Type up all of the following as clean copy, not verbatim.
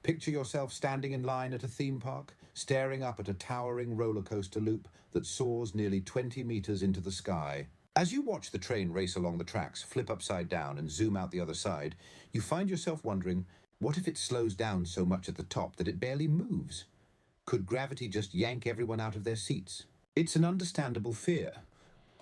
Picture yourself standing in line at a theme park, staring up at a towering roller coaster loop that soars nearly 20 meters into the sky. As you watch the train race along the tracks, flip upside down and zoom out the other side, you find yourself wondering, what if it slows down so much at the top that it barely moves? Could gravity just yank everyone out of their seats? It's an understandable fear.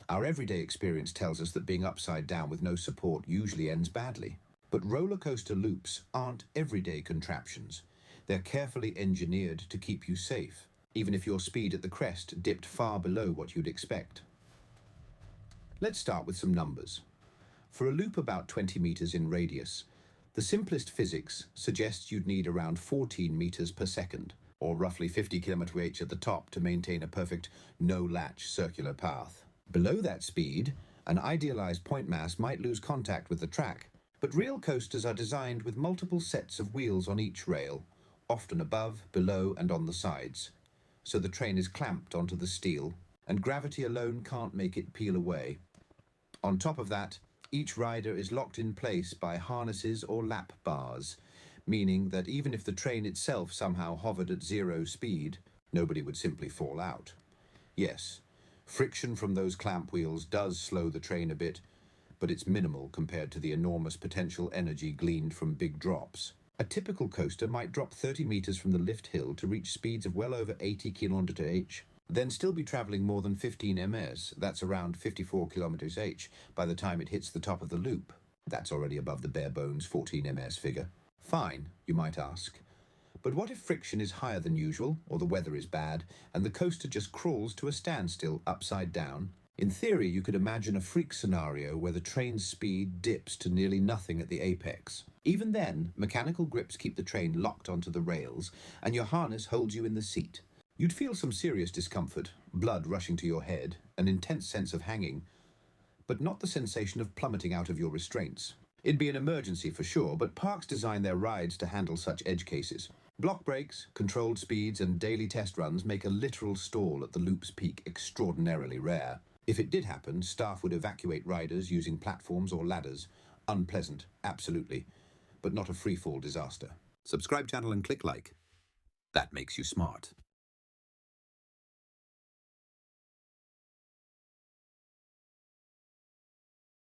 Our everyday experience tells us that being upside down with no support usually ends badly. But roller coaster loops aren't everyday contraptions. They're carefully engineered to keep you safe, even if your speed at the crest dipped far below what you'd expect. Let's start with some numbers. For a loop about 20 meters in radius, the simplest physics suggests you'd need around 14 meters per second, or roughly 50 km/h at the top to maintain a perfect no-latch circular path. Below that speed, an idealized point mass might lose contact with the track, but real coasters are designed with multiple sets of wheels on each rail, often above, below, and on the sides. So the train is clamped onto the steel, and gravity alone can't make it peel away. On top of that, each rider is locked in place by harnesses or lap bars, meaning that even if the train itself somehow hovered at zero speed, nobody would simply fall out. Yes, friction from those clamp wheels does slow the train a bit, but it's minimal compared to the enormous potential energy gleaned from big drops. A typical coaster might drop 30 meters from the lift hill to reach speeds of well over 80 km/h, then still be traveling more than 15 ms, that's around 54 km/h, by the time it hits the top of the loop. That's already above the bare bones 14 ms figure. Fine, you might ask. But what if friction is higher than usual, or the weather is bad, and the coaster just crawls to a standstill upside down? In theory, you could imagine a freak scenario where the train's speed dips to nearly nothing at the apex. Even then, mechanical grips keep the train locked onto the rails, and your harness holds you in the seat. You'd feel some serious discomfort, blood rushing to your head, an intense sense of hanging, but not the sensation of plummeting out of your restraints. It'd be an emergency for sure, but parks design their rides to handle such edge cases. Block brakes, controlled speeds, and daily test runs make a literal stall at the loop's peak extraordinarily rare. If it did happen, staff would evacuate riders using platforms or ladders. Unpleasant, absolutely, but not a free-fall disaster. Subscribe channel and click like. That makes you smart.